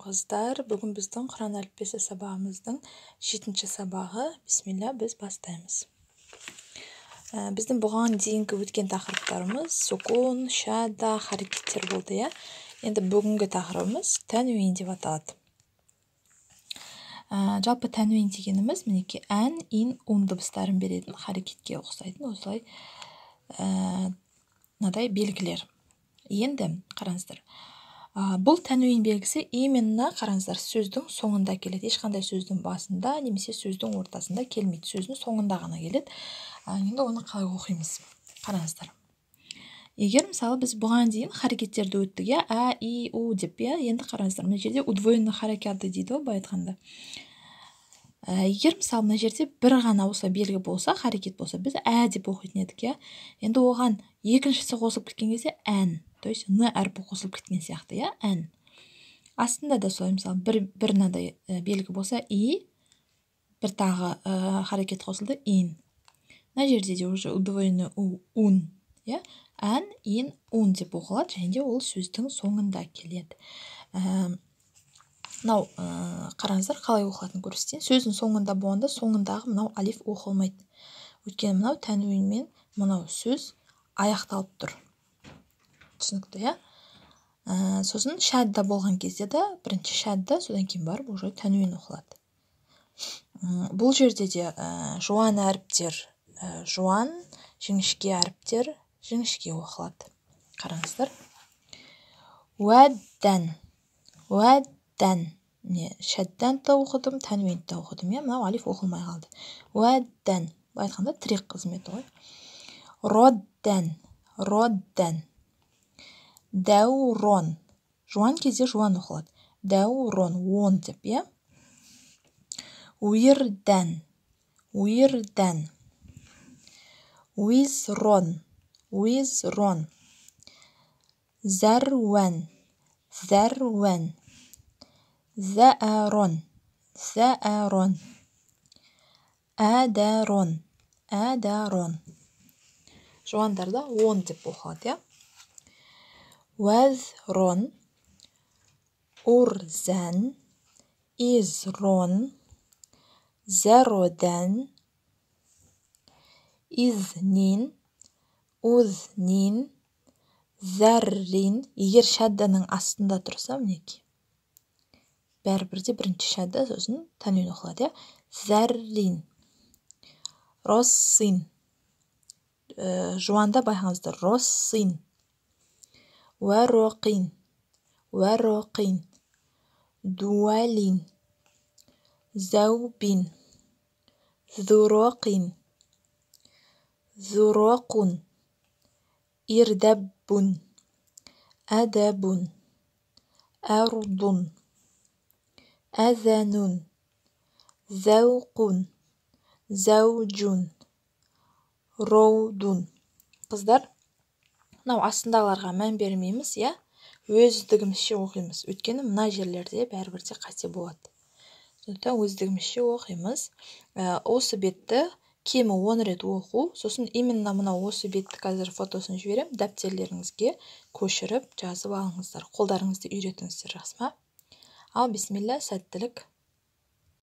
Қыздар, бүгін біздің Құран әліппесі сабағымыздың 7-ші сабағы. Бисмилля, біз бастаймыз. Біздің бұған дейінгі өткен тақырыптарымыз сукун, шадда, харекеттер болды, иә. Енді бүгінгі тақырыбымыз тәнуин деп аталады. Жалпы тәнуин дегеніміз мінекей ән, ин, дыбыстарын беретін харекетке ұқсайтын осылай мынадай белгілер. Енді қараңыздар. Бұл тәнуин белгісі именно қараңыздар сөздің соңында келеді. Ешқандай сөздің басында немесе сөздің ортасында келмейді. Сөздің соңында ғана келеді. Енді оны қалай оқимыз? Қараңыздар. Егер мысалы біз бұған дейін харекеттерді өттік, а, и, у деп, енді қараңыздар, мына жерде удвоенный харакаты дейді ғой, былай айтқанда. Егер мысалы мына жерде бір ғана осы белгі болса, харекет болса, біз ә деп оқитын едік, енді оған екіншісі қосылып кеткен кезде ән, то есть н әрпі қосылып кеткен сияқты, ән. Астында да солай, мысалы бір мынадай белгі болса и, бір тағы харекет қосылды ин. Мына жерде де уже удвоенный ун, ән, ин, ун деп оқылады, және де ол сөздің соңында келеді. Мынау қараңыздар, қалай оқылатынын көрсетейін. Сөздің соңында болғанда соңындағы мынау алиф оқылмайды. Өйткені мынау тәнуинмен мынау сөз аяқталып тұр. Түсінікті, сосын шадда болған кезде де бірінші шадда, содан кейін барып уже тәнуин оқылады. Бұл жерде де жуан әріптер жуан, жіңішке әріптер жіңішке оқылады. Қараңыздар. Уәддән. Шәддән да оқыдым, тәнуин да оқыдым. Мынау алиф оқылмай қалды. Уәддән. Бұл айтқанда тірек қызметі ғой. Роддән. Дәурон. Жуан кезде жуан оқылады. Дәурон, он деп, Уирдән. Уизрон. Зәруән. Зәәрон. Әдәрон. Жуандарда он деп оқылады, Уәзрон. Урзән. Изрон. Зәродән. Изнин. Узнин. Зәррин. Егер шәдданың астында тұрса, мінекей. Бәрібірде бірінші шәдда, сосын тәнуин оқылады, Зәррин. Россин. Жуанда байқаңыздар, Россин. Уәроқин. Дуәлин. Зәубин. Зуроқин. Зуроқун. Ирдәббун. Әдәбун. Әрдун. Әзәнун. Зәуқун. Зәуджун. Роудун. Қыздар, мынау астындағыларға мән бермейміз, өздігімізше оқимыз. Өйткені мына жерлерде бәрібірде қате болады. Сондықтан өздігімізше оқимыз. Осы бетті кемі 10 рет оқу, сосын именно мынау осы бетті қазір фотосын жіберем, дәптерлеріңізге көшіріп жазып алыңыздар. Қолдарыңызды үйретіңіздер, жақсы ма? Ал бисмилля, сәттілік.